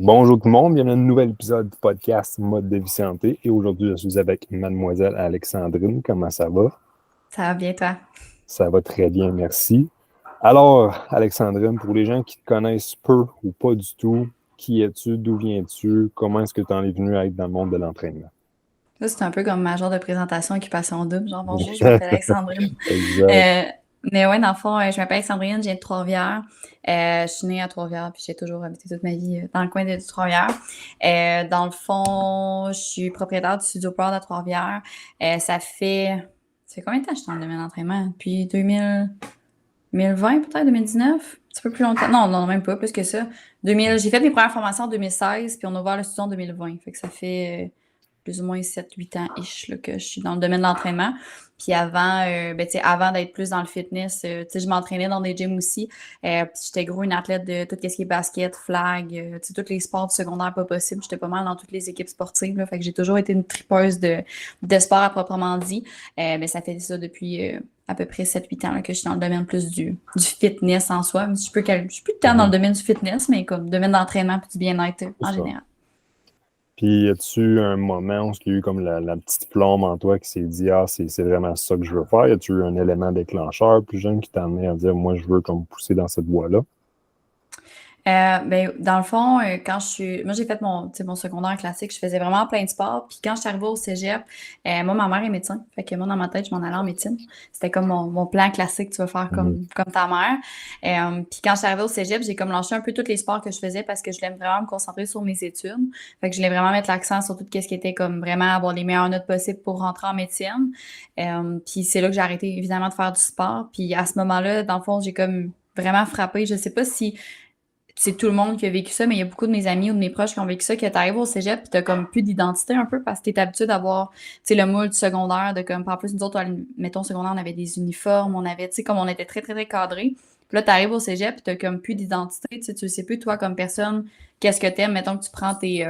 Bonjour tout le monde, bienvenue à un nouvel épisode du podcast Mode de vie santé. Et aujourd'hui, je suis avec mademoiselle Alexandrine. Comment ça va? Ça va bien, toi? Ça va très bien, merci. Alors, Alexandrine, pour les gens qui te connaissent peu ou pas du tout, qui es-tu, d'où viens-tu, comment est-ce que tu en es venu à être dans le monde de l'entraînement? Ça, c'est un peu comme ma genre de présentation occupation double. Genre, bonjour, je m'appelle Alexandrine. Exact. Euh, mais ouais, dans le fond, je m'appelle Alexandrine, je viens de Trois-Rivières. Je suis née à Trois-Rivières, puis j'ai toujours habité toute ma vie dans le coin de Trois-Rivières. Dans le fond, je suis propriétaire du Studio Proud à Trois-Rivières. Ça fait combien de temps que je suis dans le domaine d'entraînement? Depuis 2020, peut-être, 2019? Un petit peu plus longtemps. Non, non, même pas, plus que ça. J'ai fait mes premières formations en 2016, puis on a ouvert le studio en 2020. Fait que ça fait plus ou moins 7-8 ans-ish là, que je suis dans le domaine de l'entraînement. Puis avant, avant d'être plus dans le fitness, je m'entraînais dans des gyms aussi. Puis j'étais gros une athlète de tout ce qui est basket, flag, tous les sports du secondaire pas possible. J'étais pas mal dans toutes les équipes sportives. Là, fait que j'ai toujours été une tripeuse de sport à proprement dit. Mais ça fait ça depuis à peu près 7-8 ans là, que je suis dans le domaine plus du fitness en soi. Je suis plus de temps dans le Mhm. domaine du fitness, mais comme domaine d'entraînement et du bien-être C'est en ça. général. Puis, as-tu un moment où il y a eu comme la petite flamme en toi qui s'est dit, ah, c'est vraiment ça que je veux faire? Y a-tu eu un élément déclencheur plus jeune qui t'a amené à dire, moi, je veux comme pousser dans cette voie-là? Dans le fond, moi, j'ai fait mon secondaire classique, je faisais vraiment plein de sports. Puis quand je suis arrivée au cégep, moi, ma mère est médecin. Fait que moi, dans ma tête, je m'en allais en médecine. C'était comme mon plan classique, tu vas faire Mhm. comme ta mère. Puis quand je suis arrivée au cégep, j'ai comme lâché un peu tous les sports que je faisais parce que je voulais vraiment me concentrer sur mes études. Fait que je voulais vraiment mettre l'accent sur tout ce qui était comme vraiment avoir les meilleures notes possibles pour rentrer en médecine. Puis c'est là que j'ai arrêté évidemment de faire du sport. Puis à ce moment-là, dans le fond, j'ai comme vraiment frappé. Je sais pas si c'est tout le monde qui a vécu ça, mais il y a beaucoup de mes amis ou de mes proches qui ont vécu ça, que t'arrives au cégep pis t'as comme plus d'identité un peu parce que t'es habitué d'avoir, tu sais, le moule du secondaire, de comme, en plus, nous autres, mettons, au secondaire, on avait des uniformes, on avait, tu sais, comme on était très, très, très cadrés. Puis là, t'arrives au cégep pis t'as comme plus d'identité, tu sais plus, toi, comme personne, qu'est-ce que t'aimes, mettons que tu prends tes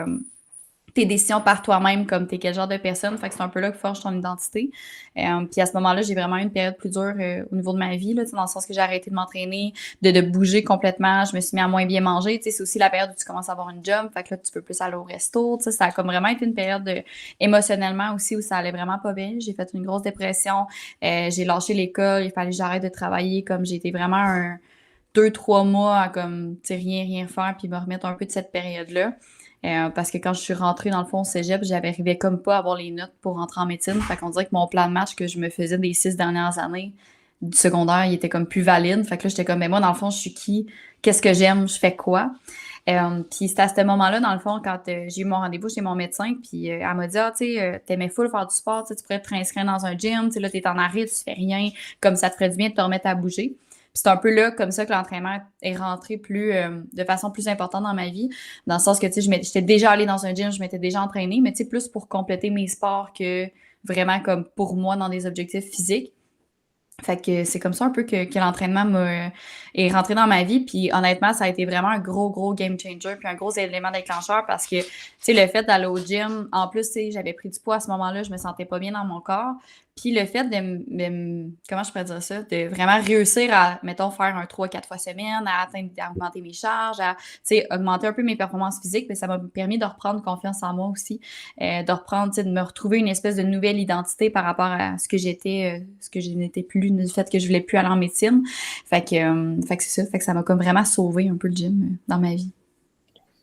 décisions par toi-même, comme t'es quel genre de personne. Fait que c'est un peu là que forge ton identité. Puis à ce moment-là, j'ai vraiment eu une période plus dure au niveau de ma vie, là, dans le sens que j'ai arrêté de m'entraîner, de bouger complètement. Je me suis mis à moins bien manger. C'est aussi la période où tu commences à avoir une job. Fait que là, tu peux plus aller au resto. Ça a comme vraiment été une période émotionnellement aussi où ça allait vraiment pas bien. J'ai fait une grosse dépression. J'ai lâché l'école. Il fallait que j'arrête de travailler. Comme j'ai été vraiment 2-3 mois à comme, tu sais, rien faire puis me remettre un peu de cette période-là. Parce que quand je suis rentrée dans le fond au cégep, j'arrivais comme pas à avoir les notes pour rentrer en médecine. Fait qu'on dirait que mon plan de match que je me faisais des 6 dernières années du secondaire, il était comme plus valide. Fait que là, j'étais comme, mais moi, dans le fond, je suis qui? Qu'est-ce que j'aime? Je fais quoi? Puis c'était à ce moment-là, dans le fond, quand j'ai eu mon rendez-vous chez mon médecin, puis elle m'a dit, ah, tu sais, t'aimais full faire du sport, tu pourrais te réinscrire dans un gym, tu sais, là, t'es en arrêt, tu fais rien, comme ça te ferait du bien de te remettre à bouger. Puis c'est un peu là, comme ça, que l'entraînement est rentré de façon plus importante dans ma vie, dans le sens que, tu sais, j'étais déjà allée dans un gym, je m'étais déjà entraînée, mais tu sais, plus pour compléter mes sports que vraiment comme pour moi dans des objectifs physiques. Fait que c'est comme ça un peu que l'entraînement est rentré dans ma vie. Puis honnêtement, ça a été vraiment un gros game changer puis un gros élément déclencheur parce que, tu sais, le fait d'aller au gym, en plus, tu sais, j'avais pris du poids à ce moment-là, je me sentais pas bien dans mon corps. Puis le fait comment je pourrais dire ça, de vraiment réussir à, mettons, faire un 3-4 fois semaine, à augmenter mes charges, à, tu sais, augmenter un peu mes performances physiques, mais ça m'a permis de reprendre confiance en moi aussi, de reprendre, tu sais, de me retrouver une espèce de nouvelle identité par rapport à ce que j'étais, ce que je n'étais plus, du fait que je voulais plus aller en médecine. Fait que c'est ça, fait que ça m'a comme vraiment sauvé un peu le gym dans ma vie.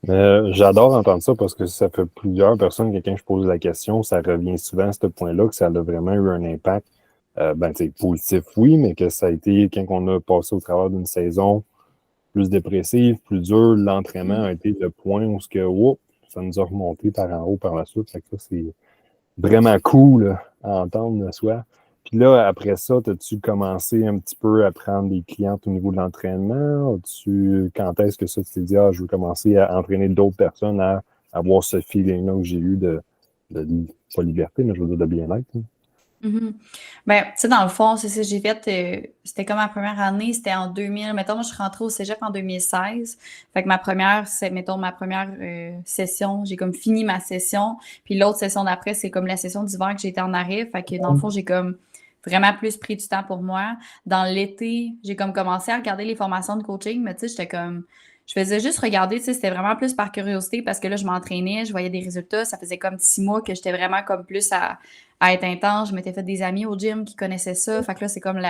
J'adore entendre ça parce que ça fait plusieurs personnes, quelqu'un je pose la question, ça revient souvent à ce point-là, que ça a vraiment eu un impact, tu sais, positif, oui, mais que ça a été quand on a passé au travers d'une saison plus dépressive, plus dure, l'entraînement a été le point où ce que, whoop, ça nous a remonté par en haut par la suite. Fait que ça, c'est vraiment cool là, à entendre de soi. Puis là, après ça, as-tu commencé un petit peu à prendre des clientes au niveau de l'entraînement? Quand est-ce que ça, tu t'es dit, ah, je veux commencer à entraîner d'autres personnes à avoir ce feeling-là que j'ai eu de pas liberté, mais je veux dire de bien-être, hein? Mhm. Ben, tu sais, dans le fond, c'est ça, j'ai fait, c'était comme ma première année, c'était en 2000. Mettons, moi, je suis rentrée au cégep en 2016. Fait que mettons, ma première session, j'ai comme fini ma session. Puis l'autre session d'après, c'est comme la session d'hiver que j'étais en arrêt. Fait que dans le fond, j'ai comme vraiment plus pris du temps pour moi. Dans l'été, j'ai comme commencé à regarder les formations de coaching, mais tu sais, j'étais comme, je faisais juste regarder, tu sais, c'était vraiment plus par curiosité parce que là, je m'entraînais, je voyais des résultats. Ça faisait comme 6 mois que j'étais vraiment comme plus à être intense. Je m'étais fait des amis au gym qui connaissaient ça. Fait que là, c'est comme tu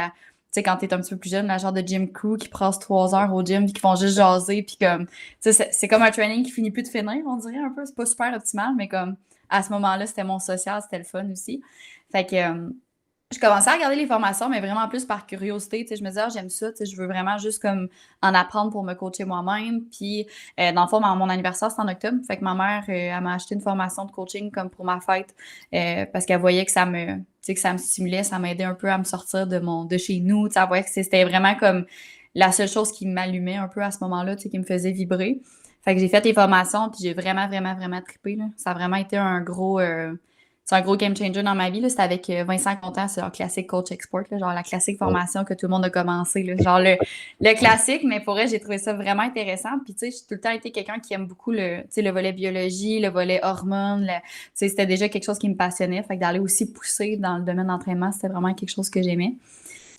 sais, quand t'es un petit peu plus jeune, la genre de gym crew qui passe 3 heures au gym puis qui font juste jaser. Puis comme, tu sais, c'est comme un training qui finit plus de finir, on dirait un peu. C'est pas super optimal, mais comme à ce moment-là, c'était mon social, c'était le fun aussi. Fait que je commençais à regarder les formations, mais vraiment plus par curiosité. Tu sais, je me disais, ah, j'aime ça, tu sais, je veux vraiment juste comme en apprendre pour me coacher moi-même. Puis, dans le fond, mon anniversaire, c'est en octobre. Fait que ma mère, elle m'a acheté une formation de coaching comme pour ma fête parce qu'elle voyait que tu sais, que ça me stimulait, ça m'aidait un peu à me sortir de chez nous. Tu sais, elle voyait que c'était vraiment comme la seule chose qui m'allumait un peu à ce moment-là, tu sais, qui me faisait vibrer. Fait que j'ai fait les formations, puis j'ai vraiment, vraiment, vraiment trippé, là. Ça a vraiment été c'est un gros game changer dans ma vie. Là. C'était avec Vincent Contant, c'est leur classique Coach Export, là, genre la classique formation que tout le monde a commencé. Là. Genre le classique, mais pour vrai, j'ai trouvé ça vraiment intéressant. Puis, tu sais, j'ai tout le temps été quelqu'un qui aime beaucoup le volet biologie, le volet hormones. Tu sais, c'était déjà quelque chose qui me passionnait. Fait que d'aller aussi pousser dans le domaine d'entraînement, c'était vraiment quelque chose que j'aimais.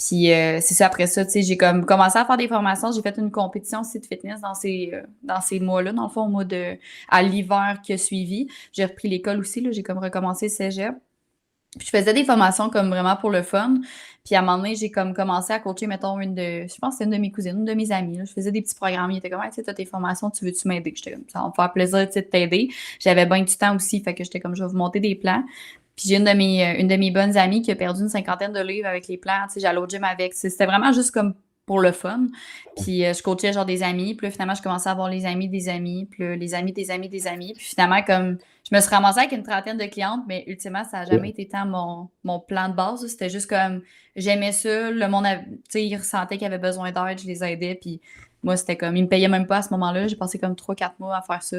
Puis c'est ça, après ça, tu sais, j'ai comme commencé à faire des formations. J'ai fait une compétition aussi de fitness dans ces mois-là, dans le fond, à l'hiver qui a suivi. J'ai repris l'école aussi, là, j'ai comme recommencé le cégep. Puis je faisais des formations comme vraiment pour le fun. Puis à un moment donné, j'ai comme commencé à coacher, mettons, je pense que c'était une de mes cousines, une de mes amies. Là. Je faisais des petits programmes. Il était comme, hey, tu sais, t'as tes formations, tu veux-tu m'aider? J'étais comme, ça va me faire plaisir, tu sais, de t'aider. J'avais bien du temps aussi, fait que j'étais comme, je vais vous monter des plans. Puis j'ai une de mes bonnes amies qui a perdu une 50aine de livres avec les plans. Tu sais, j'allais au gym avec. C'était vraiment juste comme pour le fun. Puis je coachais genre des amis. Puis là, finalement, je commençais à avoir les amis des amis. Puis là, les amis des amis des amis. Puis finalement, comme je me suis ramassée avec une trentaine de clientes, mais ultimement, ça n'a jamais été tant mon plan de base. C'était juste comme j'aimais ça. Le monde, tu sais, ils ressentaient qu'ils avaient besoin d'aide. Je les aidais. Puis moi, c'était comme, ils me payaient même pas à ce moment-là. J'ai passé comme 3-4 mois à faire ça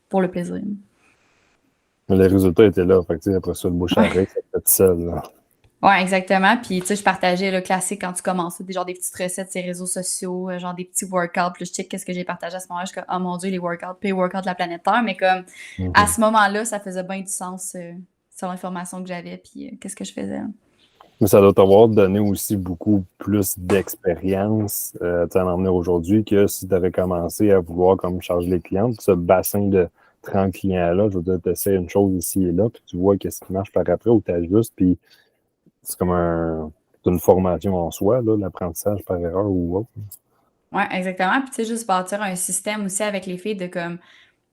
pour le plaisir. Mais les résultats étaient là. Fait que, après ça, le bouche à oreille, ça fait tout seul. Là. Ouais, exactement. Puis, tu sais, je partageais le classique quand tu commences, genre des petites recettes sur les réseaux sociaux, genre des petits workouts. Puis, je check qu'est-ce que j'ai partagé à ce moment-là. Je suis comme, oh mon Dieu, les workouts, puis les workouts de la planète Terre. Mais comme, à ce moment-là, ça faisait bien du sens sur l'information que j'avais, puis qu'est-ce que je faisais. Mais ça doit t'avoir donné aussi beaucoup plus d'expérience à en venir aujourd'hui que si tu avais commencé à vouloir comme charger les clientes. Ce bassin de 30 clients-là, je veux dire, tu essaies une chose ici et là, puis tu vois qu'est-ce qui marche par après ou tu ajustes, puis c'est comme une formation en soi, là, l'apprentissage par erreur ou autre. Ouais, exactement. Puis, tu sais, juste bâtir un système aussi avec les filles de comme, tu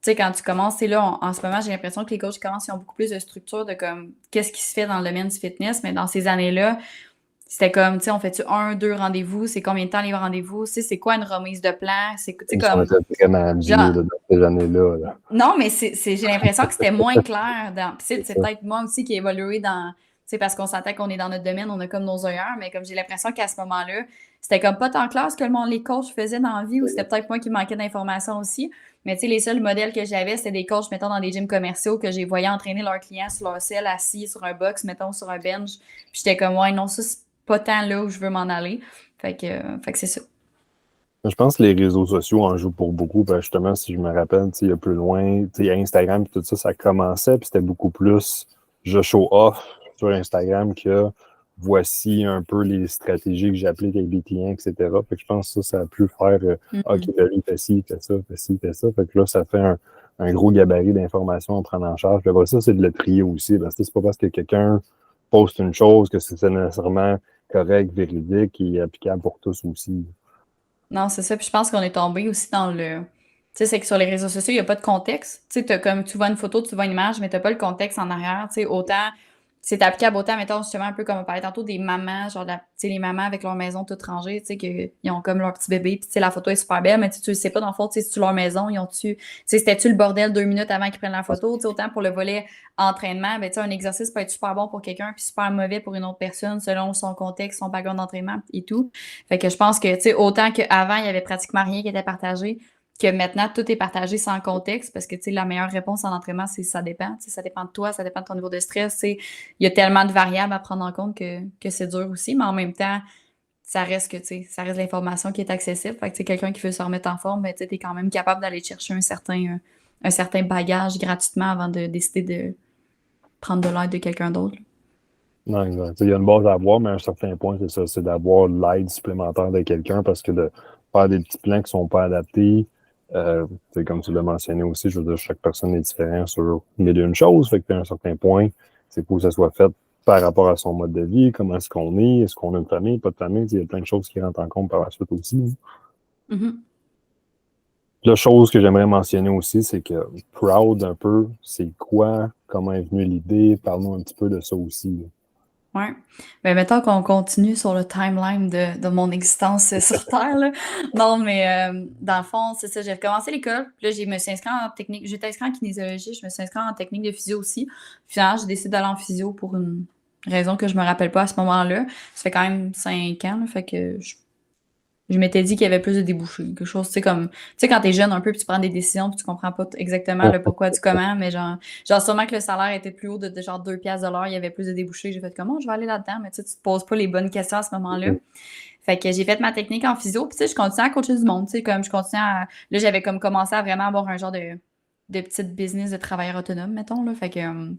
sais, quand tu commences, c'est là, en ce moment, j'ai l'impression que les coachs qui commencent, ils ont beaucoup plus de structure de comme, qu'est-ce qui se fait dans le domaine du fitness, mais dans ces années-là, c'était comme, tu sais, on fait-tu 1, 2 rendez-vous? C'est combien de temps les rendez-vous? Tu sais, c'est quoi une remise de plan? C'est, tu sais, comme. On était vraiment vieux Genre, dans ces années-là. Là. non, mais j'ai l'impression que c'était moins clair. Puis c'est peut-être moi aussi qui ai évolué dans. Tu sais, parce qu'on s'entend qu'on est dans notre domaine, on a comme nos heures, mais comme j'ai l'impression qu'à ce moment-là, c'était comme pas tant clair ce que les coachs faisaient dans la vie, ou c'était peut-être moi qui manquais d'informations aussi. Mais tu sais, les seuls modèles que j'avais, c'était des coachs, mettons, dans des gyms commerciaux que j'ai voyé entraîner leurs clients sur leur selle, assis sur un box, mettons, sur un bench. Puis j'étais comme, ouais, non, ça, c'est pas tant là où je veux m'en aller. Fait que c'est ça. Je pense que les réseaux sociaux en jouent pour beaucoup. Ben justement, si je me rappelle, il y a plus loin, Instagram et tout ça, ça commençait, puis c'était beaucoup plus je show off sur Instagram que voici un peu les stratégies que j'applique avec des clients, etc. Fait que je pense que ça a pu faire OK, ben lui, fait ci, fait ça, fait ci, fait ça. Fait que là, ça fait un gros gabarit d'informations à prendre en charge. Puis après ça, c'est de le trier aussi. Parce que c'est pas parce que quelqu'un poste une chose que c'est nécessairement correct, véridique et applicable pour tous aussi. Non, c'est ça. Puis je pense qu'on est tombé aussi dans le. Tu sais, c'est que sur les réseaux sociaux, il n'y a pas de contexte. Tu sais, comme tu vois une photo, tu vois une image, mais tu n'as pas le contexte en arrière. Tu sais, autant. C'est applicable autant, mettons, justement, un peu comme on parlait tantôt des mamans, genre, tu sais, les mamans avec leur maison toute rangée, tu sais, qu'ils ont comme leur petit bébé, puis tu sais, la photo est super belle, mais tu ne sais pas, dans le fond, tu sais, c'est-tu leur maison, tu sais, c'était-tu le bordel 2 minutes avant qu'ils prennent la photo, tu sais, autant pour le volet entraînement, ben, tu sais, un exercice peut être super bon pour quelqu'un, puis super mauvais pour une autre personne, selon son contexte, son background d'entraînement et tout. Fait que je pense que, tu sais, autant qu'avant, il y avait pratiquement rien qui était partagé, que maintenant, tout est partagé sans contexte, parce que, tu sais, la meilleure réponse en entraînement, c'est ça dépend. Tu sais, ça dépend de toi, ça dépend de ton niveau de stress. Tu sais, il y a tellement de variables à prendre en compte que c'est dur aussi, mais en même temps, ça reste que, tu sais, ça reste l'information qui est accessible. Fait que, tu sais, quelqu'un qui veut se remettre en forme, ben, tu sais, t'es quand même capable d'aller chercher un certain bagage gratuitement avant de décider de prendre de l'aide de quelqu'un d'autre. Non, exact. Il y a une base à avoir, mais à un certain point, c'est ça, c'est d'avoir l'aide supplémentaire de quelqu'un parce que de faire des petits plans qui ne sont pas adaptés, Comme tu l'as mentionné aussi, je veux dire, chaque personne est différente sur mille et une choses. Fait que, à un certain point, c'est pour que ça soit fait par rapport à son mode de vie, comment est-ce qu'on a une famille, pas de famille. Il y a plein de choses qui rentrent en compte par la suite aussi. Mhm. La chose que j'aimerais mentionner aussi, c'est que Proud un peu, c'est quoi, comment est venue l'idée, parle-nous un petit peu de ça aussi. Ouais. Ben, mettons qu'on continue sur le timeline de mon existence sur Terre, là. Non, mais dans le fond, c'est ça, j'ai recommencé l'école. Puis là, je me suis inscrite en technique. J'étais inscrite en kinésiologie, je me suis inscrite en technique de physio aussi. Finalement, j'ai décidé d'aller en physio pour une raison que je me rappelle pas à ce moment-là. Ça fait quand même 5 ans, là, fait que je m'étais dit qu'il y avait plus de débouchés. Quelque chose, tu sais, comme, tu sais, quand t'es jeune un peu, puis tu prends des décisions, puis tu comprends pas exactement le pourquoi du comment, mais genre sûrement que le salaire était plus haut de genre 2 piastres de l'heure, il y avait plus de débouchés. J'ai fait comment je vais aller là-dedans, mais tu sais, tu te poses pas les bonnes questions à ce moment-là. Fait que j'ai fait ma technique en physio, puis tu sais, je continuais à coacher du monde, tu sais, comme je continuais à, là, j'avais comme commencé à vraiment avoir un genre de petite business de travailleur autonome, mettons, là. Fait que,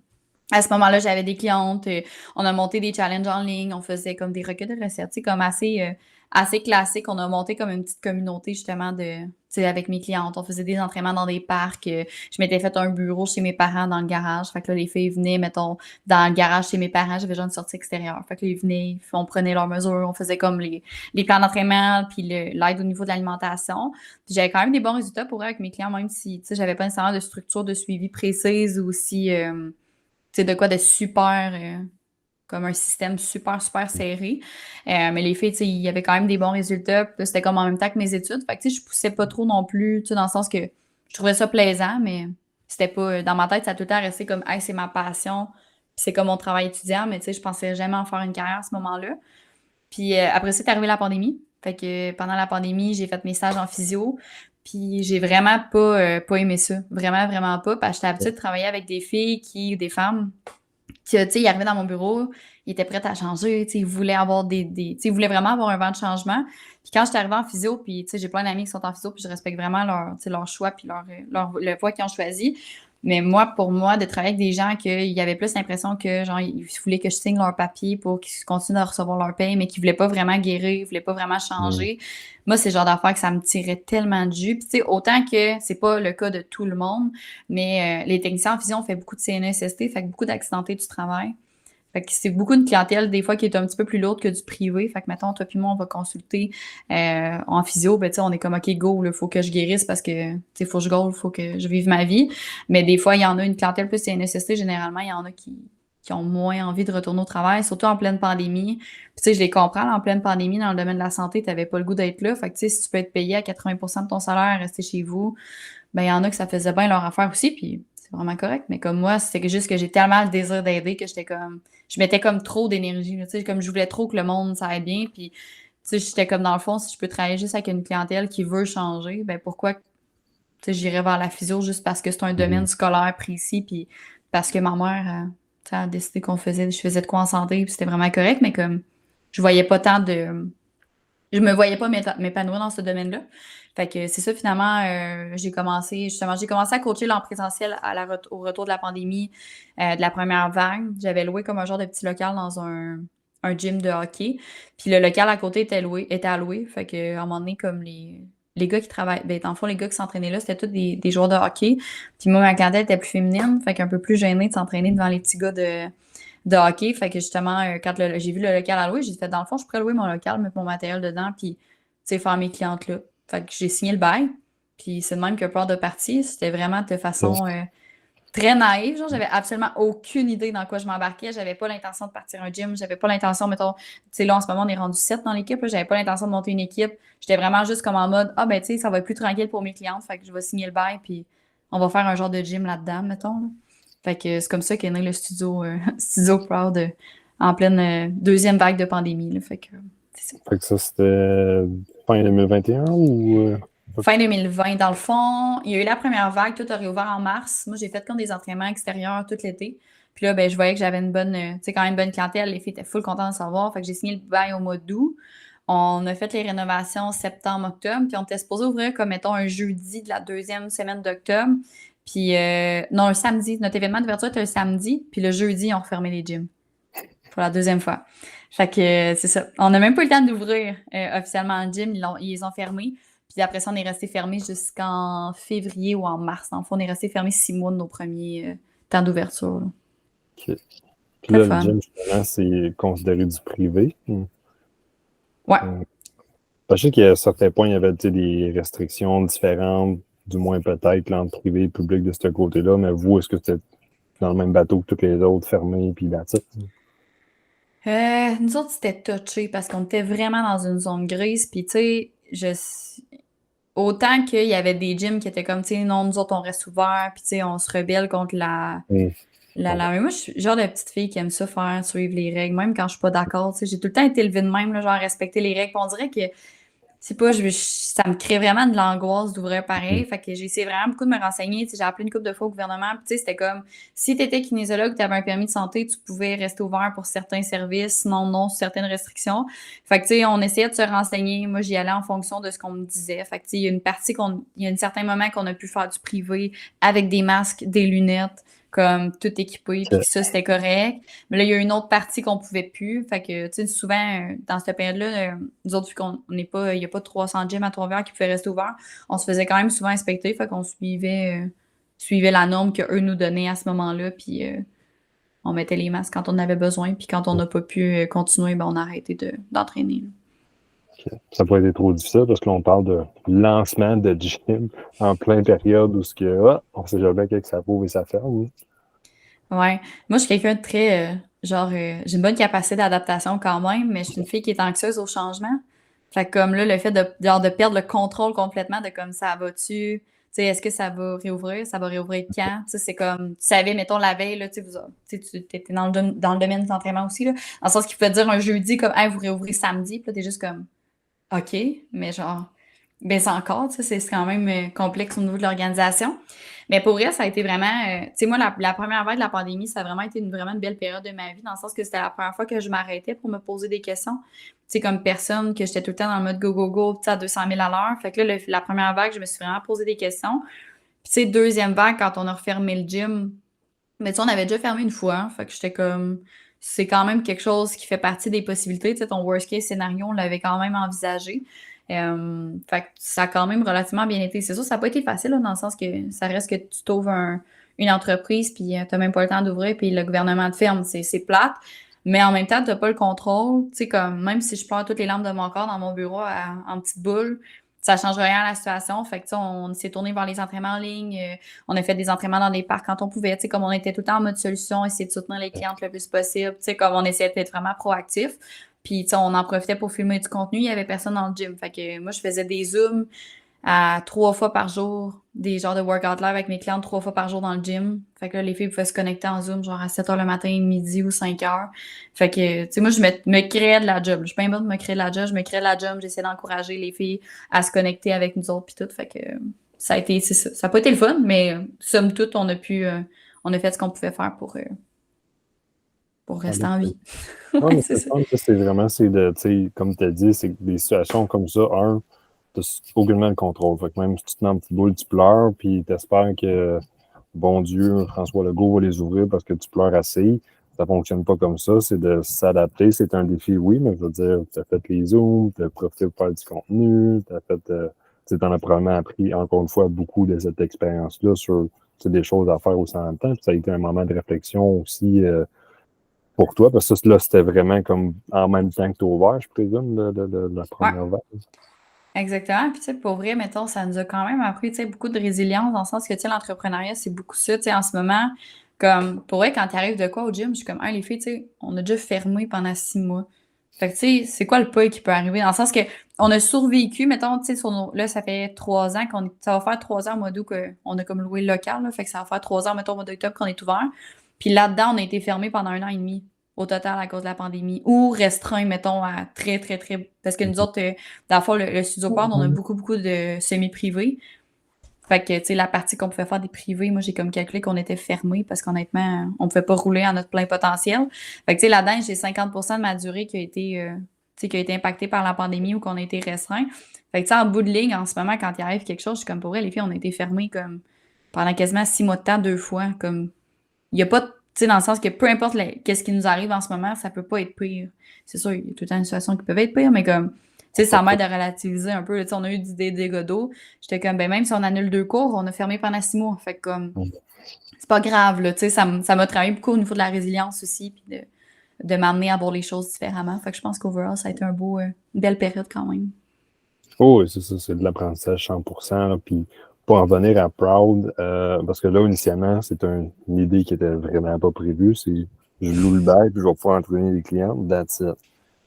à ce moment-là, j'avais des clientes, on a monté des challenges en ligne, on faisait comme des recueils de recettes, tu sais, comme assez classique. On a monté comme une petite communauté justement de, tu sais, avec mes clientes. On faisait des entraînements dans des parcs. Je m'étais fait un bureau chez mes parents dans le garage. Fait que là, les filles venaient, mettons, dans le garage chez mes parents. J'avais déjà une sortie extérieure. Fait que là, ils venaient, on prenait leurs mesures, on faisait comme les plans d'entraînement, puis l'aide au niveau de l'alimentation. Puis j'avais quand même des bons résultats pour eux avec mes clients, même si, tu sais, j'avais pas nécessairement de structure de suivi précise ou si, tu sais, de quoi de super, comme un système super, super serré. Mais les filles, tu sais, il y avait quand même des bons résultats. Puis là, c'était comme en même temps que mes études. Fait que, tu sais, je poussais pas trop non plus, tu sais, dans le sens que je trouvais ça plaisant, mais c'était pas, dans ma tête, ça a tout le temps resté comme, hey, c'est ma passion. Puis c'est comme mon travail étudiant, mais tu sais, je pensais jamais en faire une carrière à ce moment-là. Puis après ça, c'est arrivé la pandémie. Fait que pendant la pandémie, j'ai fait mes stages en physio. Puis j'ai vraiment pas aimé ça. Vraiment, vraiment pas. Parce que j'étais habituée de travailler avec des filles des femmes tu sais, il arrivait dans mon bureau, il était prêt à changer, tu sais, il voulait avoir tu sais, il voulait vraiment avoir un vent de changement. Puis quand j'étais arrivée en physio, puis tu sais, j'ai plein d'amis qui sont en physio, puis je respecte vraiment leur, tu sais, leur choix, puis le voie qu'ils ont choisi. Mais moi, pour moi, de travailler avec des gens qu'il y avait plus l'impression que, genre, ils voulaient que je signe leur papier pour qu'ils continuent de recevoir leur paye, mais qu'ils voulaient pas vraiment guérir, ils voulaient pas vraiment Mm. changer. Moi, c'est le genre d'affaires que ça me tirait tellement de jus. Puis tu sais, autant que c'est pas le cas de tout le monde, mais les techniciens en physio, on fait beaucoup de CNESST, fait que beaucoup d'accidentés du travail. Fait que c'est beaucoup de clientèle, des fois, qui est un petit peu plus lourde que du privé. Fait que, mettons, toi puis moi, on va consulter en physio. Ben, tu sais, on est comme, OK, go, il faut que je guérisse parce que, tu sais, faut que je go, il faut que je vive ma vie. Mais des fois, il y en a une clientèle plus CNSST. Généralement, il y en a qui ont moins envie de retourner au travail, surtout en pleine pandémie. Puis, tu sais, je les comprends, là, en pleine pandémie, dans le domaine de la santé, tu n'avais pas le goût d'être là. Fait que, tu sais, si tu peux être payé à 80% de ton salaire, rester chez vous, ben, il y en a que ça faisait bien leur affaire aussi. Puis, c'est vraiment correct. Mais comme moi, c'était juste que j'ai tellement le désir d'aider que j'étais comme, je mettais comme trop d'énergie, là, tu sais, comme je voulais trop que le monde ça aille bien, puis tu sais, j'étais comme dans le fond, si je peux travailler juste avec une clientèle qui veut changer, ben pourquoi, tu sais, j'irais vers la physio juste parce que c'est un domaine Mhm. scolaire précis, puis parce que ma mère, tu sais, a décidé je faisais de quoi en santé, puis c'était vraiment correct, mais comme, je voyais pas tant je me voyais pas m'épanouir dans ce domaine-là. Fait que c'est ça, finalement, j'ai commencé à coacher là, en présentiel au retour de la pandémie, de la première vague. J'avais loué comme un genre de petit local dans un gym de hockey. Puis le local à côté était alloué. Fait que, à un moment donné, comme les gars qui travaillent, ben, dans le fond, les gars qui s'entraînaient là, c'était tous des joueurs de hockey. Puis moi, ma clientèle était plus féminine. Fait qu'un peu plus gênée de s'entraîner devant les petits gars de hockey. Fait que justement, quand j'ai vu le local à louer, j'ai fait, dans le fond, je pourrais louer mon local, mettre mon matériel dedans, puis, tu sais, faire mes clientes là. Fait que j'ai signé le bail. Puis c'est de même que peur de partir. C'était vraiment de façon très naïve. Genre, j'avais absolument aucune idée dans quoi je m'embarquais. J'avais pas l'intention de partir un gym. J'avais pas l'intention, mettons, tu sais, là, en ce moment, on est rendu 7 dans l'équipe. J'avais pas l'intention de monter une équipe. J'étais vraiment juste comme en mode, ah, ben, tu sais, ça va être plus tranquille pour mes clientes. Fait que je vais signer le bail, puis on va faire un genre de gym là-dedans, mettons, là. Fait que c'est comme ça qu'est né le studio, Studio Proud en pleine deuxième vague de pandémie, là. Fait que c'est ça. Fait que ça, c'était fin 2021 ou... Fin 2020, dans le fond, il y a eu la première vague, tout a réouvert en mars. Moi, j'ai fait comme des entraînements extérieurs tout l'été. Puis là, ben, je voyais que j'avais une bonne, tu sais, quand même une bonne clientèle. Les filles étaient full contentes de savoir. Fait que j'ai signé le bail au mois d'août. On a fait les rénovations septembre, octobre. Puis on était supposé ouvrir comme, mettons, un jeudi de la deuxième semaine d'octobre. Puis, non, un samedi. Notre événement d'ouverture était un samedi. Puis le jeudi, on refermait les gyms pour la deuxième fois. Fait que c'est ça. On n'a même pas eu le temps d'ouvrir officiellement le gym. Ils les ont fermés. Puis après ça, on est resté fermé jusqu'en février ou en mars. Dans le fond, on est resté fermé 6 mois de nos premiers temps d'ouverture. Là. OK. Puis Très là, le fun. gym, justement, c'est considéré du privé. Ouais. Je sais qu'à certains points, il y avait des restrictions différentes, du moins peut-être, là, entre privé et public de ce côté-là. Mais vous, est-ce que c'était dans le même bateau que tous les autres, fermés, puis that's it? Nous autres, c'était touché parce qu'on était vraiment dans une zone grise. Puis, tu sais, autant qu'il y avait des gyms qui étaient comme, tu sais, non, nous autres, on reste ouverts, puis, tu sais, on se rebelle contre mais moi, je suis le genre de petite fille qui aime ça faire, suivre les règles, même quand je suis pas d'accord. Tu sais, j'ai tout le temps été élevée de même, là, genre respecter les règles. Puis on dirait que c'est pas, ça me crée vraiment de l'angoisse d'ouvrir pareil. Fait que j'ai essayé vraiment beaucoup de me renseigner. Tu sais, j'ai appelé une couple de fois au gouvernement. Puis, tu sais, c'était comme, si tu étais kinésiologue, tu avais un permis de santé, tu pouvais rester ouvert pour certains services, sinon non, sous certaines restrictions. Fait que, tu sais, on essayait de se renseigner. Moi, j'y allais en fonction de ce qu'on me disait. Fait que, tu sais, il y a une partie il y a un certain moment qu'on a pu faire du privé avec des masques, des lunettes, comme tout équipé, puis OK. que ça, c'était correct. Mais là, il y a une autre partie qu'on pouvait plus. Fait que, tu sais, souvent, dans cette période-là, nous autres, vu qu'on n'est pas, il n'y a pas 300 gyms à Trois-Rivières qui pouvaient rester ouverts, on se faisait quand même souvent inspecter. Fait qu'on suivait la norme qu'eux nous donnaient à ce moment-là. Puis on mettait les masques quand on avait besoin. Puis quand on n'a pas pu continuer, ben, on a arrêté d'entraîner. OK. Ça pourrait être trop difficile parce que là, on parle de lancement de gym en pleine période où on sait jamais quand ça ouvre et ça ferme. Ouais. Moi, je suis quelqu'un de très, j'ai une bonne capacité d'adaptation quand même, mais je suis une fille qui est anxieuse au changement. Fait que comme là, le fait de perdre le contrôle complètement de comme ça va-tu, tu sais, est-ce que ça va réouvrir? Ça va réouvrir quand? Tu sais, c'est comme, tu savais, mettons, la veille, là, tu sais, tu étais dans le domaine des entraînements aussi, là, dans le sens qu'il pouvait dire un jeudi comme, hey, vous réouvrez samedi, puis là, t'es juste comme, OK, mais genre, ben c'est encore, tu sais, c'est quand même complexe au niveau de l'organisation. Mais pour vrai, ça a été vraiment, tu sais, moi, la première vague de la pandémie, ça a vraiment été vraiment une belle période de ma vie, dans le sens que c'était la première fois que je m'arrêtais pour me poser des questions. Tu sais, comme personne, que j'étais tout le temps dans le mode go, go, go, tu sais, à 200 000 à l'heure. Fait que là, la première vague, je me suis vraiment posé des questions. Puis, tu sais, deuxième vague, quand on a refermé le gym, mais tu sais, on avait déjà fermé une fois. Fait que j'étais comme, c'est quand même quelque chose qui fait partie des possibilités. Tu sais, ton worst case scénario, on l'avait quand même envisagé. Fait que ça a quand même relativement bien été. C'est sûr, ça n'a pas été facile, là, dans le sens que ça reste que tu t'ouvres une entreprise, puis tu n'as même pas le temps d'ouvrir, puis le gouvernement te ferme. C'est plate. Mais en même temps, tu n'as pas le contrôle. Tu sais, comme, même si je pleure toutes les larmes de mon corps dans mon bureau en petite boule, ça change rien à la situation. Fait que, tu sais, on s'est tourné vers les entraînements en ligne. On a fait des entraînements dans des parcs quand on pouvait. Tu sais, comme on était tout le temps en mode solution, essayer de soutenir les clientes le plus possible. Tu sais, comme on essayait d'être vraiment proactif. Puis, tu sais, on en profitait pour filmer du contenu. Il y avait personne dans le gym. Fait que moi, je faisais des zooms à 3 fois par jour, des genres de workout live avec mes clientes 3 fois par jour dans le gym. Fait que là, les filles pouvaient se connecter en Zoom genre à 7 h le matin, midi ou 5 h. Fait que, tu sais, moi, je me créais de la job. Je suis pas de me créer de la job. Je me créais de la job. J'essaie d'encourager les filles à se connecter avec nous autres puis tout. Fait que ça a été, c'est ça. Ça n'a pas été le fun, mais somme toute, on a fait ce qu'on pouvait faire pour rester en vie. Non, Ouais, mais c'est c'est ça. fun, ça, c'est vraiment, tu sais, comme tu as dit, c'est des situations comme ça, tu n'as aucunement le contrôle. Fait que même si tu te mets en petite boule, tu pleures, puis tu espères que, bon Dieu, François Legault va les ouvrir parce que tu pleures assez. Ça fonctionne pas comme ça, c'est de s'adapter. C'est un défi, oui, mais je veux dire, tu as fait les Zooms, tu as profité pour faire du contenu, tu as fait, tu en as probablement appris, encore une fois, beaucoup de cette expérience-là sur des choses à faire aussi en même temps. Puis ça a été un moment de réflexion aussi. Pour toi, parce que ça, là, c'était vraiment comme en même temps que tu as ouvert, je présume, de la Ouais. première vague. Exactement. Puis, tu sais, pour vrai, mettons, ça nous a quand même appris, tu sais, beaucoup de résilience dans le sens que, tu sais, l'entrepreneuriat, c'est beaucoup ça. Tu sais, en ce moment, comme, pour vrai, quand tu arrives de quoi au gym, je suis comme, les filles, tu sais, on a déjà fermé pendant 6 mois. Fait que, tu sais, c'est quoi le pas qui peut arriver? Dans le sens que on a survécu, mettons, tu sais, là, ça fait 3 ans ça va faire 3 ans au mois d'août qu'on a comme loué le local, là. Fait que ça va faire 3 ans, mettons, au mois d'octobre qu'on est ouvert. Puis là-dedans, on a été fermé pendant 1 an et demi au total à cause de la pandémie. Ou restreint, mettons, à très, très, très. Parce que nous autres, dans le fond, le studio Pod, on a beaucoup, beaucoup de semi-privés. Fait que, tu sais, la partie qu'on pouvait faire des privés, moi, j'ai comme calculé qu'on était fermé parce qu'honnêtement, on ne pouvait pas rouler à notre plein potentiel. Fait que, tu sais, là-dedans, j'ai 50% de ma durée qui a été impactée par la pandémie ou qu'on a été restreint. Fait que, tu sais, en bout de ligne, en ce moment, quand il arrive quelque chose, je suis comme pour vrai, les filles, on a été fermées comme pendant quasiment 6 mois de temps, 2 fois. Comme, il n'y a pas, tu sais, dans le sens que peu importe qu'est-ce qui nous arrive en ce moment, ça peut pas être pire. C'est sûr, il y a tout le temps une situation qui peut être pire, mais comme, sais, ça m'aide à relativiser un peu. Tu sais, on a eu des dégâts d'eau. J'étais comme, ben même si on annule 2 cours, on a fermé pendant 6 mois. Fait que comme, c'est pas grave, là. Tu sais, ça m'a travaillé beaucoup au niveau de la résilience aussi, puis de m'amener à voir les choses différemment. Fait que je pense qu'overall, ça a été une belle période quand même. Oh, oui, c'est ça, c'est de l'apprentissage 100%. Là, puis pour en venir à Proud, parce que là, initialement, c'est une idée qui était vraiment pas prévue. C'est je loue le bail, puis je vais pouvoir entraîner les clients, that's it.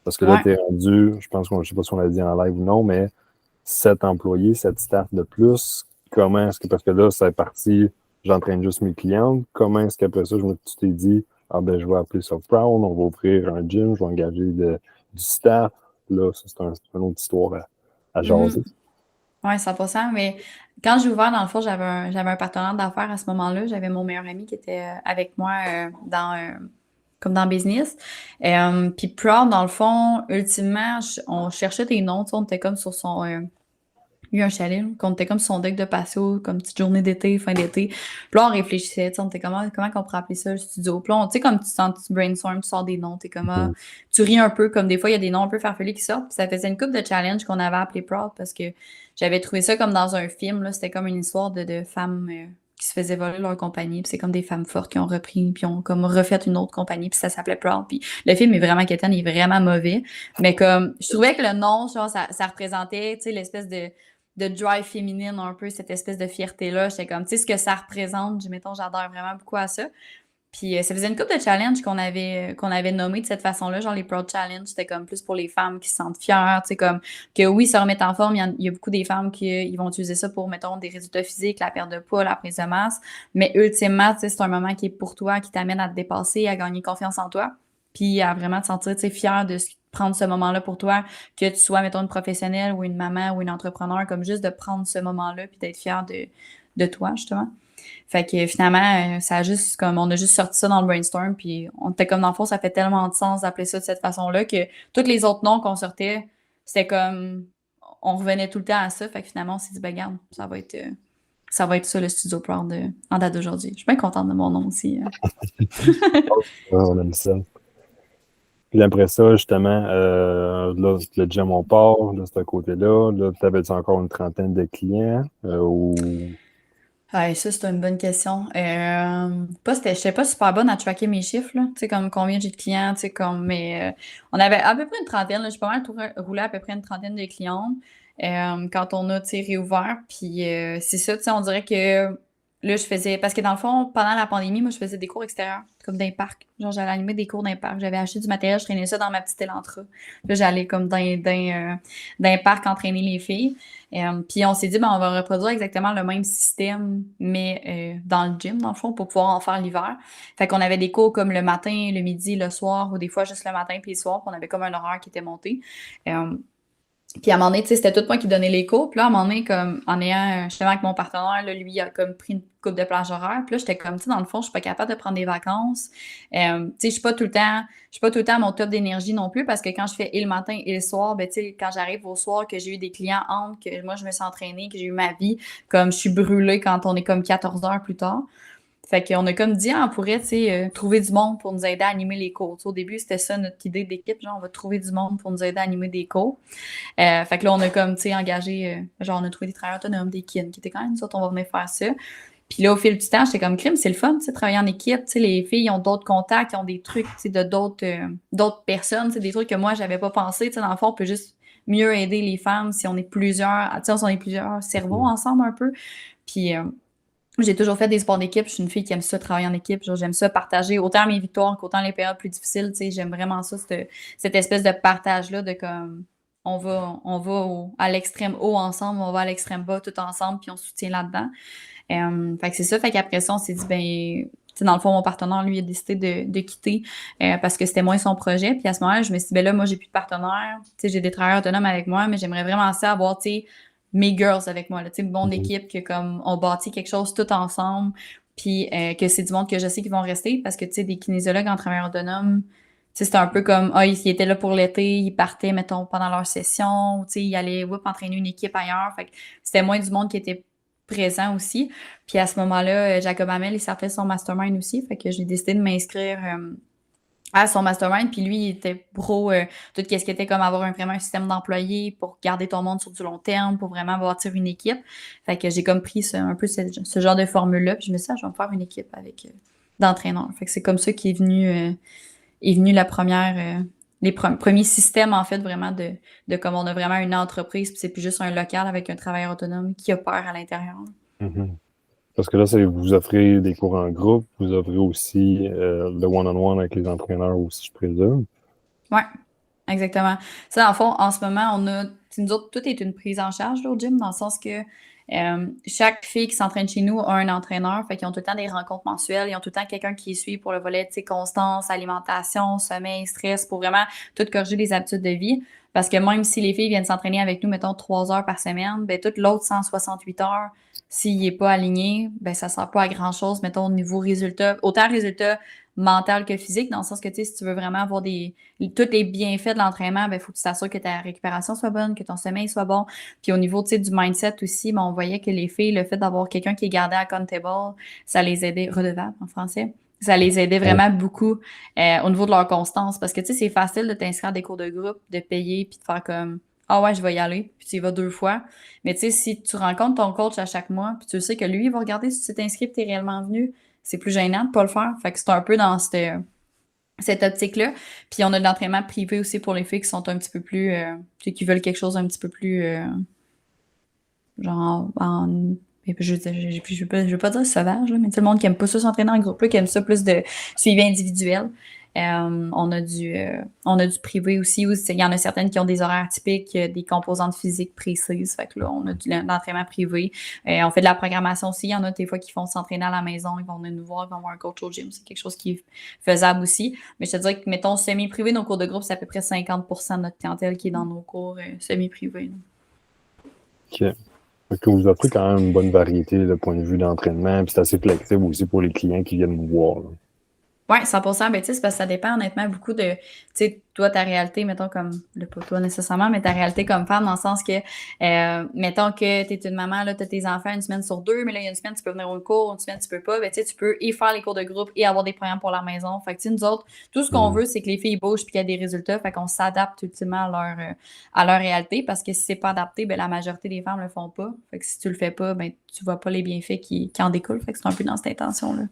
Parce que là, Ouais. tu es rendu, je pense qu'on, je sais pas si on l'a dit en live ou non, mais 7 employés, 7 staff de plus. Comment est-ce que, parce que là, c'est parti, j'entraîne juste mes clientes. Comment est-ce qu'après ça, tu t'es dit, ah ben, je vais appeler ça Proud, on va ouvrir un gym, je vais engager du staff. Là, ça, c'est une autre histoire à jaser. Ouais, 100%. Mais quand j'ai ouvert, dans le fond, j'avais un partenaire d'affaires à ce moment-là. J'avais mon meilleur ami qui était avec moi comme dans le business. Puis Proud, dans le fond, ultimement, on cherchait des noms. Tu sais, on était comme sur son... il y a eu un chalet, là, qu'on était comme sur son deck de patio, comme petite journée d'été, fin d'été. Puis là, on réfléchissait, tu sais, on était comment qu'on pourrait appeler ça, le studio. Puis là, tu sais, comme tu brainstorm, tu sors des noms, t'es comme, Mhm. tu ris un peu, comme des fois, il y a des noms un peu farfelus qui sortent. Puis ça faisait une couple de challenge qu'on avait appelé Proud parce que j'avais trouvé ça comme dans un film, là. C'était comme une histoire de femmes qui se faisaient voler leur compagnie. Puis c'est comme des femmes fortes qui ont repris, puis ont comme refait une autre compagnie, puis ça s'appelait Proud. Puis le film est vraiment quétaine, il est vraiment mauvais. Mais comme, je trouvais que le nom, genre, ça représentait, tu sais, l'espèce de drive féminine, un peu, cette espèce de fierté-là. J'étais comme, tu sais, ce que ça représente, mettons, j'adore vraiment beaucoup à ça. Puis ça faisait une couple de challenges qu'on avait nommé de cette façon-là, genre les Proud Challenge, c'était comme plus pour les femmes qui se sentent fières, tu sais, comme que oui, se remettre en forme, il y a beaucoup des femmes qui ils vont utiliser ça pour, mettons, des résultats physiques, la perte de poids, la prise de masse, mais ultimement, tu sais, c'est un moment qui est pour toi, qui t'amène à te dépasser, à gagner confiance en toi, puis à vraiment te sentir, tu sais, fière de prendre ce moment-là pour toi, que tu sois, mettons, une professionnelle ou une maman ou une entrepreneur, comme juste de prendre ce moment-là puis d'être fière de toi, justement. Fait que finalement, ça a juste comme on a juste sorti ça dans le brainstorm, puis on était comme dans le fond, ça fait tellement de sens d'appeler ça de cette façon-là que tous les autres noms qu'on sortait, c'était comme on revenait tout le temps à ça. Fait que finalement, on s'est dit, ben regarde, ça va être ça le Studio Proud en date d'aujourd'hui. Je suis bien contente de mon nom aussi. Ouais, on aime ça. Puis après ça, justement, là, le gym, on part, là, ce côté-là. Là, tu avais encore une trentaine de clients ou... Ouais, ça, c'est une bonne question. Je n'étais pas super bonne à tracker mes chiffres, là. Tu sais, comme combien j'ai de clients, tu sais, mais on avait à peu près une trentaine, là. J'ai pas mal roulé à peu près une trentaine de clients quand on a, tu sais, réouvert. Puis c'est ça, tu sais, on dirait que là, je faisais, parce que dans le fond, pendant la pandémie, moi, je faisais des cours extérieurs, comme dans les parcs. Genre, j'allais animer des cours dans les parcs. J'avais acheté du matériel, je traînais ça dans ma petite Elantra. Là, j'allais comme dans les parcs entraîner les filles. Puis on s'est dit, ben, on va reproduire exactement le même système, mais dans le gym, dans le fond, pour pouvoir en faire l'hiver. Fait qu'on avait des cours comme le matin, le midi, le soir, ou des fois juste le matin puis le soir, puis on avait comme un horaire qui était monté. Euh, puis à un moment donné, tu sais, c'était tout moi qui donnais les cours. Puis là, à un moment donné, comme en ayant justement avec mon partenaire, là, lui, il a comme pris une coupe de plage horaire. Puis là, j'étais comme, tu sais, dans le fond, je suis pas capable de prendre des vacances. Tu sais, je suis pas tout le temps à mon top d'énergie non plus parce que quand je fais et le matin et le soir, ben, tu sais, quand j'arrive au soir, que j'ai eu des clients entre, que moi, je me suis entraînée, que j'ai eu ma vie, comme je suis brûlée quand on est comme 14 heures plus tard. Fait qu'on a comme dit, on pourrait, tu sais, trouver du monde pour nous aider à animer les cours. Tu sais, au début, c'était ça notre idée d'équipe, genre, on va trouver du monde pour nous aider à animer des cours. Fait que là, on a comme, tu sais, engagé, genre, on a trouvé des travailleurs autonomes, des kin, qui étaient quand même, nous autres, on va venir faire ça. Puis là, au fil du temps, j'étais comme crime, c'est le fun, tu sais, travailler en équipe. Tu sais, les filles, ils ont d'autres contacts, ils ont des trucs, tu sais, de d'autres personnes, c'est des trucs que moi, j'avais pas pensé. Tu sais, dans le fond, on peut juste mieux aider les femmes si on est plusieurs, tu sais, si on est plusieurs cerveaux ensemble un peu. Puis, j'ai toujours fait des sports d'équipe. Je suis une fille qui aime ça, travailler en équipe. Genre, j'aime ça partager autant mes victoires qu'autant les périodes plus difficiles. Tu sais, j'aime vraiment ça, cette espèce de partage-là de comme on va à l'extrême haut ensemble, on va à l'extrême bas tout ensemble, puis on se soutient là-dedans. Fait que c'est ça. Fait qu'après ça, on s'est dit, ben, tu sais, dans le fond, mon partenaire, lui, a décidé de quitter parce que c'était moins son projet. Puis à ce moment-là, je me suis dit, ben là, moi, j'ai plus de partenaire. Tu sais, j'ai des travailleurs autonomes avec moi, mais j'aimerais vraiment ça avoir, tu sais, mes girls avec moi, là, tu sais, mon équipe, que comme on bâtit quelque chose tout ensemble, puis que c'est du monde que je sais qu'ils vont rester parce que, tu sais, des kinésiologues en travailleurs autonomes, tu sais, c'était un peu comme, ils étaient là pour l'été, ils partaient, mettons, pendant leur session, ou, tu sais, ils allaient, entraîner une équipe ailleurs. Fait que c'était moins du monde qui était présent aussi. Puis à ce moment-là, Jacob Hamel, il sortait son mastermind aussi, fait que j'ai décidé de m'inscrire à son mastermind, puis lui, il était pro tout ce qui était comme avoir vraiment un système d'employés pour garder ton monde sur du long terme, pour vraiment bâtir une équipe. Fait que j'ai comme pris un peu ce genre de formule-là, puis je me suis dit, je vais me faire une équipe avec d'entraîneurs. Fait que c'est comme ça qu'est venu la première, les premiers systèmes, en fait, vraiment de comme on a vraiment une entreprise, puis c'est plus juste un local avec un travailleur autonome qui opère à l'intérieur. Mhm. Parce que là, vous offrez des cours en groupe, vous offrez aussi le one-on-one avec les entraîneurs aussi, je présume. Ouais, exactement. Ça, dans le fond, en ce moment, nous autres, tout est une prise en charge là, au gym, dans le sens que chaque fille qui s'entraîne chez nous a un entraîneur, fait qu'ils ont tout le temps des rencontres mensuelles, ils ont tout le temps quelqu'un qui les suit pour le volet, tu sais, constance, alimentation, sommeil, stress, pour vraiment tout corriger les habitudes de vie. Parce que même si les filles viennent s'entraîner avec nous, mettons, 3 heures par semaine, ben, toute l'autre 168 heures, s'il n'est pas aligné, ben, ça ne sert pas à grand-chose, mettons, au niveau résultat. Autant résultat mental que physique, dans le sens que, tu sais, si tu veux vraiment avoir tous les bienfaits de l'entraînement, ben, il faut que tu t'assures que ta récupération soit bonne, que ton sommeil soit bon. Puis au niveau, tu sais, du mindset aussi, ben, on voyait que les filles, le fait d'avoir quelqu'un qui est gardé accountable, ça les aidait, redevable en français, ça les aidait vraiment beaucoup au niveau de leur constance. Parce que, tu sais, c'est facile de t'inscrire à des cours de groupe, de payer, puis de faire comme, ah ouais, je vais y aller, puis tu y vas 2 fois. Mais tu sais, si tu rencontres ton coach à chaque mois, puis tu sais que lui, il va regarder si tu t'es inscrit et tu es réellement venu, c'est plus gênant de pas le faire. Fait que c'est un peu dans cette optique-là. Puis on a de l'entraînement privé aussi pour les filles qui sont un petit peu plus, tu sais, qui veulent quelque chose un petit peu plus, genre, je veux pas dire sauvage, là, mais tout le monde qui aime pas ça s'entraîner en groupe, là, qui aime ça plus de suivi individuel. On a du privé aussi, où il y en a certaines qui ont des horaires typiques, des composantes physiques précises. Fait que là, on a de l'entraînement privé. On fait de la programmation aussi. Il y en a des fois qui font s'entraîner à la maison, ils vont venir nous voir, ils vont voir un coach au gym. C'est quelque chose qui est faisable aussi. Mais je te dirais que, mettons, semi-privé, nos cours de groupe, c'est à peu près 50% de notre clientèle qui est dans nos cours semi-privés. OK. Fait que vous offrez quand même une bonne variété de points de vue d'entraînement, puis c'est assez flexible aussi pour les clients qui viennent nous voir, là. Oui, 100%. Ben, tu sais, c'est parce que ça dépend honnêtement beaucoup de, tu sais, toi, ta réalité, mettons comme, pas toi nécessairement, mais ta réalité comme femme, dans le sens que, mettons que tu es une maman, là, tu as tes enfants une semaine sur 2, mais là, il y a une semaine, tu peux venir au cours, une semaine, tu peux pas. Ben, tu sais, tu peux et faire les cours de groupe et avoir des programmes pour la maison. Fait que, tu sais, nous autres, tout ce qu'on veut, c'est que les filles bougent puis qu'il y a des résultats. Fait qu'on s'adapte ultimement à leur réalité, parce que si c'est pas adapté, ben, la majorité des femmes le font pas. Fait que si tu le fais pas, ben, tu vois pas les bienfaits qui en découlent. Fait que c'est un peu dans cette intention-là.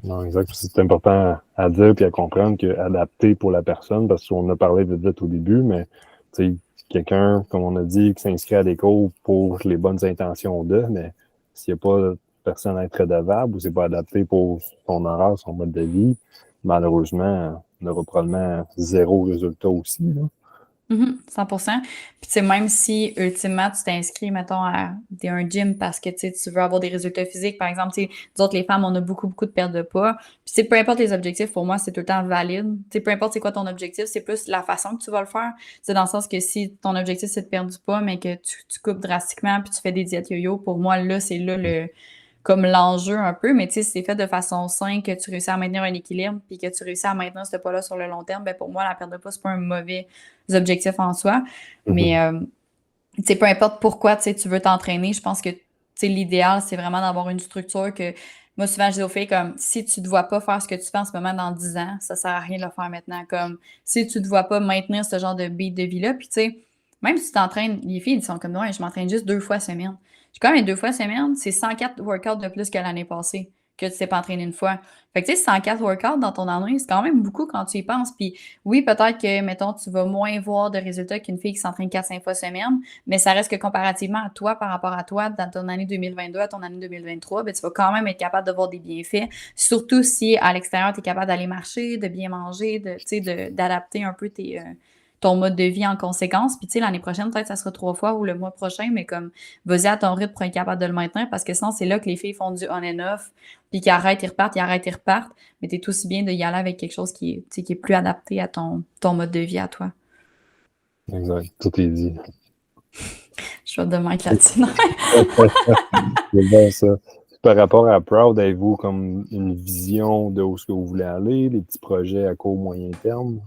Non, exact. C'est important à dire et à comprendre qu'adapter pour la personne, parce qu'on a parlé vite vite au début, mais tu sais, quelqu'un, comme on a dit, qui s'inscrit à des cours pour les bonnes intentions d'eux, mais s'il n'y a pas de personne à être redevable ou c'est pas adapté pour son horaire, son mode de vie, malheureusement, on aura probablement zéro résultat aussi, là. 100%. Puis tu sais, même si ultimement tu t'inscris, mettons, à un gym parce que tu veux avoir des résultats physiques, par exemple, tu sais, nous autres, les femmes, on a beaucoup, beaucoup de perte de poids. Puis tu sais, peu importe les objectifs, pour moi, c'est tout le temps valide. Tu sais, peu importe c'est quoi ton objectif, c'est plus la façon que tu vas le faire. C'est dans le sens que si ton objectif, c'est de perdre du poids, mais que tu coupes drastiquement puis tu fais des diètes yo-yo, pour moi, là, c'est là comme l'enjeu un peu, mais tu sais, si c'est fait de façon saine, que tu réussis à maintenir un équilibre, puis que tu réussis à maintenir ce poids-là sur le long terme, ben pour moi, la perte de poids, c'est pas un mauvais objectif en soi. Mais tu sais, peu importe pourquoi tu veux t'entraîner, je pense que tu sais, l'idéal, c'est vraiment d'avoir une structure que moi, souvent, je dis aux filles comme si tu ne te vois pas faire ce que tu fais en ce moment dans 10 ans, ça sert à rien de le faire maintenant. Comme si tu ne te vois pas maintenir ce genre de beat de vie-là, puis tu sais, même si tu t'entraînes, les filles, ils sont comme moi, je m'entraîne juste 2 fois semaine. J'ai quand même 2 fois semaine, c'est 104 workouts de plus que l'année passée que tu t'es pas entraîné une fois. Fait que tu sais, 104 workouts dans ton année, c'est quand même beaucoup quand tu y penses. Puis oui, peut-être que, mettons, tu vas moins voir de résultats qu'une fille qui s'entraîne 4-5 fois semaine, mais ça reste que comparativement à toi, par rapport à toi, dans ton année 2022 à ton année 2023, ben, tu vas quand même être capable de voir des bienfaits. Surtout si à l'extérieur, tu es capable d'aller marcher, de bien manger, d'adapter un peu ton mode de vie en conséquence. Puis, tu sais, l'année prochaine, peut-être ça sera 3 fois ou le mois prochain, mais comme, vas-y à ton rythme pour être capable de le maintenir, parce que sinon, c'est là que les filles font du on and off, puis qu'ils arrêtent, ils repartent, ils arrêtent, ils repartent. Mais t'es aussi bien de y aller avec quelque chose qui est plus adapté à ton mode de vie à toi. Exact. Tout est dit. Je vais demain être là-dessus. C'est bon, ça. Par rapport à Proud, avez-vous comme une vision de où ce que vous voulez aller, des petits projets à court, moyen terme?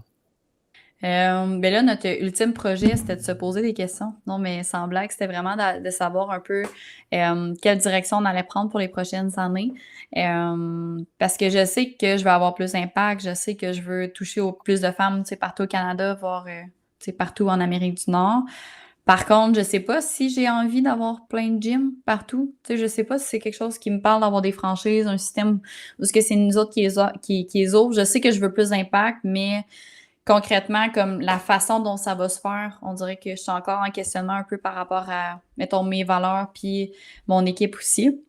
Ben là, notre ultime projet, c'était de se poser des questions. Non, mais sans blague, c'était vraiment de savoir un peu quelle direction on allait prendre pour les prochaines années. Parce que je sais que je vais avoir plus d'impact, je sais que je veux toucher au plus de femmes, tu sais, partout au Canada, voire tu sais, partout en Amérique du Nord. Par contre, je sais pas si j'ai envie d'avoir plein de gyms partout. Tu sais, je sais pas si c'est quelque chose qui me parle d'avoir des franchises, un système où est-ce que c'est nous autres qui les ouvrent. Je sais que je veux plus d'impact, mais concrètement, comme la façon dont ça va se faire, on dirait que je suis encore en questionnement un peu par rapport à, mettons, mes valeurs puis mon équipe aussi.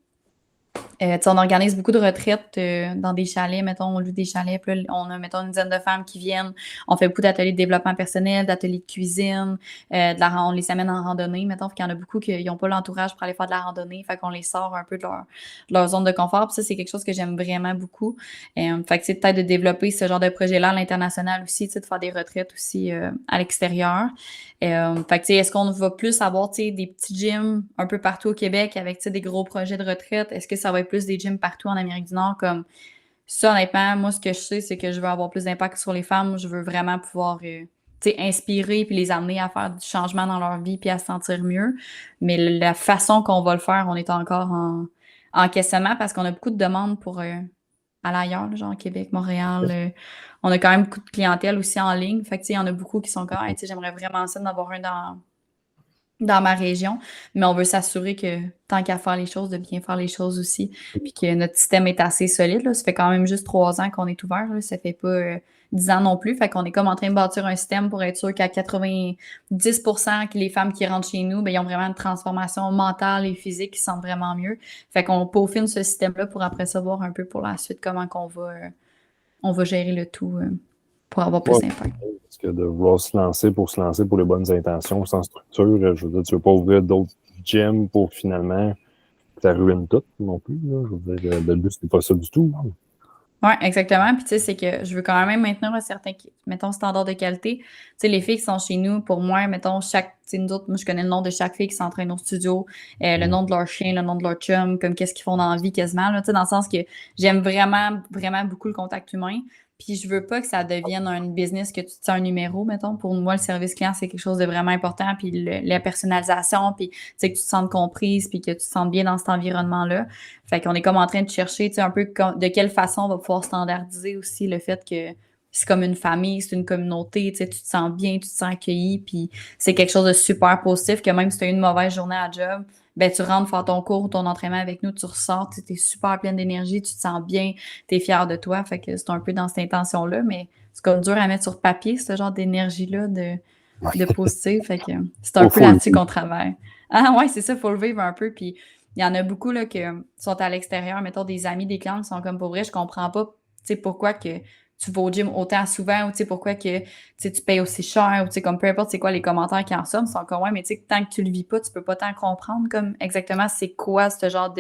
On organise beaucoup de retraites dans des chalets, mettons, on loue des chalets, puis là, on a, mettons, une dizaine de femmes qui viennent. On fait beaucoup d'ateliers de développement personnel, d'ateliers de cuisine, on les amène en randonnée, mettons, qu'il y en a beaucoup qui n'ont pas l'entourage pour aller faire de la randonnée, fait qu'on les sort un peu de leur zone de confort. Puis ça, c'est quelque chose que j'aime vraiment beaucoup. Fait que c'est peut-être de développer ce genre de projet-là à l'international aussi, de faire des retraites aussi à l'extérieur. Fait que, est-ce qu'on va plus avoir des petits gyms un peu partout au Québec avec des gros projets de retraite? Est-ce que ça va être plus des gyms partout en Amérique du Nord? Comme ça, honnêtement, moi, ce que je sais, c'est que je veux avoir plus d'impact sur les femmes. Je veux vraiment pouvoir inspirer puis les amener à faire du changement dans leur vie puis à se sentir mieux. Mais la façon qu'on va le faire, on est encore en questionnement parce qu'on a beaucoup de demandes pour aller ailleurs, genre Québec, Montréal. On a quand même beaucoup de clientèle aussi en ligne. Fait que, il y en a beaucoup qui sont comme, hey, j'aimerais vraiment ça d'avoir un dans ma région, mais on veut s'assurer que tant qu'à faire les choses, de bien faire les choses aussi, puis que notre système est assez solide. Là. Ça fait quand même juste 3 ans qu'on est ouvert, là. Ça fait pas 10 ans non plus. Fait qu'on est comme en train de bâtir un système pour être sûr qu'à 90% que les femmes qui rentrent chez nous, ben, ils ont vraiment une transformation mentale et physique qui sentent vraiment mieux. Fait qu'on peaufine ce système-là pour après ça voir un peu pour la suite comment on va gérer le tout pour avoir plus d'impact. Parce que de vouloir se lancer pour les bonnes intentions, sans structure, je veux dire, tu ne veux pas ouvrir d'autres gyms pour finalement que ça ruine tout non plus. Là. Je veux dire, le but, c'est pas ça du tout. Oui, exactement. Puis, tu sais, c'est que je veux quand même maintenir un certain, mettons, standard de qualité. Tu sais, les filles qui sont chez nous, pour moi, mettons, tu sais, nous autres, moi, je connais le nom de chaque fille qui s'entraîne au studio, le nom de leur chien, le nom de leur chum, comme qu'est-ce qu'ils font dans la vie quasiment, là, tu sais, dans le sens que j'aime vraiment, vraiment beaucoup le contact humain. Puis, je veux pas que ça devienne un business que tu te sens un numéro, mettons. Pour moi, le service client, c'est quelque chose de vraiment important. Puis, la personnalisation, puis, tu sais, que tu te sentes comprise, puis que tu te sens bien dans cet environnement-là. Fait qu'on est comme en train de chercher, tu sais, un peu de quelle façon on va pouvoir standardiser aussi le fait que c'est comme une famille, c'est une communauté, tu sais, tu te sens bien, tu te sens accueilli, puis c'est quelque chose de super positif que même si tu as eu une mauvaise journée à job, ben tu rentres faire ton cours, ton entraînement avec nous, tu ressors, tu es super pleine d'énergie, tu te sens bien, tu es fière de toi, fait que c'est un peu dans cette intention-là, mais c'est comme dur à mettre sur papier, ce genre d'énergie-là de positif, fait que c'est un peu là-dessus qu'on travaille. Ah ouais, c'est ça, faut le vivre un peu, puis il y en a beaucoup là, qui sont à l'extérieur, mettons des amis, des clients qui sont comme pour vrai, je comprends pas pourquoi que tu vas au gym autant souvent ou pourquoi que tu payes aussi cher ou comme peu importe c'est quoi les commentaires qui en sortent, c'est encore ouais, mais tant que tu le vis pas, tu peux pas tant comprendre comme exactement c'est quoi ce genre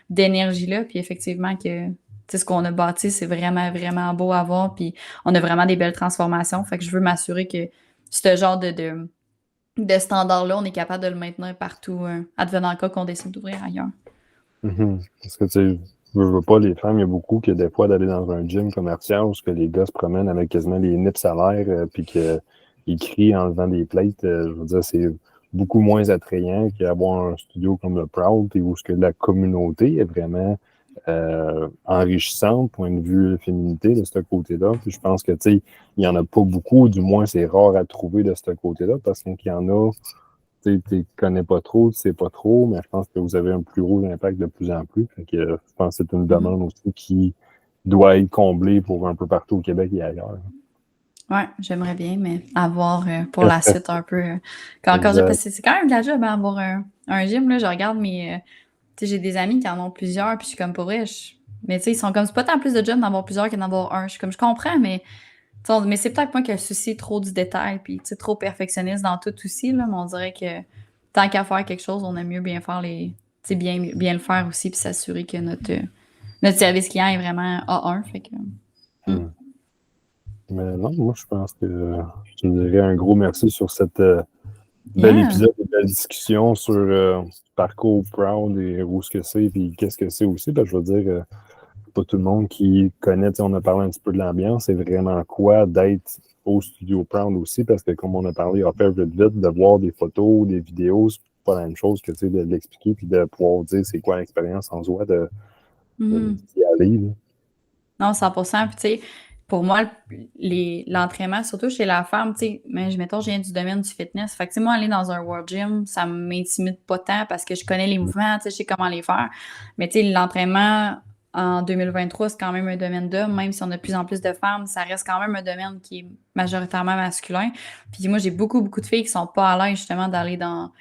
d'énergie-là. Puis effectivement que ce qu'on a bâti, c'est vraiment, vraiment beau à voir. Puis on a vraiment des belles transformations. Fait que je veux m'assurer que ce genre de standard-là, on est capable de le maintenir partout, advenant le cas qu'on décide d'ouvrir ailleurs. Parce que tu veux pas, les femmes, il y a beaucoup que des fois d'aller dans un gym commercial où que les gars se promènent avec quasiment les nips à l'air puis qu'ils crient en levant des plates. Je veux dire, c'est beaucoup moins attrayant qu'avoir un studio comme le Proud où que la communauté est vraiment enrichissante, point de vue féminité de ce côté-là. Puis je pense que, tu sais, il n'y en a pas beaucoup, du moins c'est rare à trouver de ce côté-là, parce qu'il y en a, tu ne connais pas trop, tu sais pas trop, mais je pense que vous avez un plus gros impact de plus en plus. Fait que je pense que c'est une demande aussi qui doit être comblée pour un peu partout au Québec et ailleurs. Oui, j'aimerais bien, mais avoir pour la suite un peu. Parce que c'est quand même de la job hein, avoir un gym. Là, je regarde mes. Tu sais, j'ai des amis qui en ont plusieurs, puis je suis comme pour vrai. Mais tu sais, ils sont comme c'est pas tant plus de job d'en avoir plusieurs que d'en avoir un. Je suis comme je comprends, mais c'est peut-être moi qui ai le souci trop du détail, puis tu sais, trop perfectionniste dans tout aussi, là, mais on dirait que tant qu'à faire quelque chose, on aime mieux bien faire les. Tu sais, bien le faire aussi, puis s'assurer que notre service client est vraiment A1. Fait que. Mais non, moi, je pense que je dirais un gros merci sur cette bel épisode de belle discussion sur parcours Proud et où ce que c'est et qu'est-ce que c'est aussi. Ben, je veux dire, pas tout le monde qui connaît, on a parlé un petit peu de l'ambiance, c'est vraiment quoi d'être au Studio Proud aussi, parce que comme on a parlé à faire vite, de voir des photos, des vidéos, c'est pas la même chose que de l'expliquer puis de pouvoir dire c'est quoi l'expérience en soi d'y aller. Là. Non, 100%. Puis, tu sais, pour moi, l'entraînement, surtout chez la femme, tu sais, mais mettons, je viens du domaine du fitness. Fait que, tu sais, moi, aller dans un World Gym, ça m'intimide pas tant parce que je connais les mouvements, tu sais, je sais comment les faire. Mais, tu sais, l'entraînement en 2023, c'est quand même un domaine d'hommes, même si on a de plus en plus de femmes, ça reste quand même un domaine qui est majoritairement masculin. Puis moi, j'ai beaucoup, beaucoup de filles qui sont pas à l'aise, justement, d'aller dans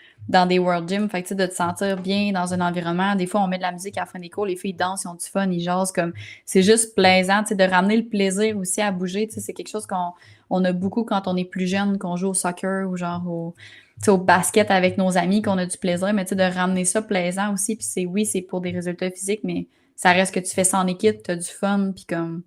des World Gym. Fait que, tu sais, de te sentir bien dans un environnement. Des fois, on met de la musique à la fin des cours, les filles dansent, ils ont du fun, ils jasent comme c'est juste plaisant, tu sais, de ramener le plaisir aussi à bouger, tu sais, c'est quelque chose qu'on a beaucoup quand on est plus jeune, qu'on joue au soccer ou genre au basket avec nos amis, qu'on a du plaisir, mais tu sais, de ramener ça plaisant aussi, puis c'est pour des résultats physiques, mais ça reste que tu fais ça en équipe, tu as du fun, puis comme,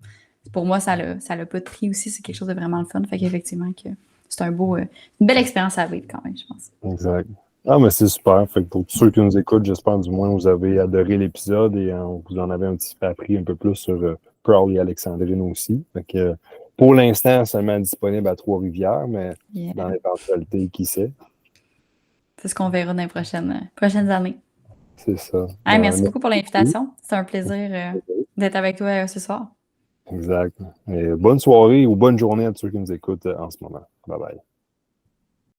pour moi, ça l'a pas de prix aussi, c'est quelque chose de vraiment le fun, fait qu'effectivement, que c'est une belle expérience à vivre quand même, je pense. Exact. Ah, mais c'est super. Fait que pour tous ceux qui nous écoutent, j'espère du moins vous avez adoré l'épisode et vous en avez un petit peu appris un peu plus sur Pearl et Alexandrine aussi. Fait que, pour l'instant, seulement disponible à Trois-Rivières, mais dans l'éventualité, qui sait. C'est ce qu'on verra dans les prochaines années. C'est ça. Merci beaucoup pour l'invitation. C'est un plaisir d'être avec toi ce soir. Exact. Et bonne soirée ou bonne journée à tous ceux qui nous écoutent en ce moment. Bye bye.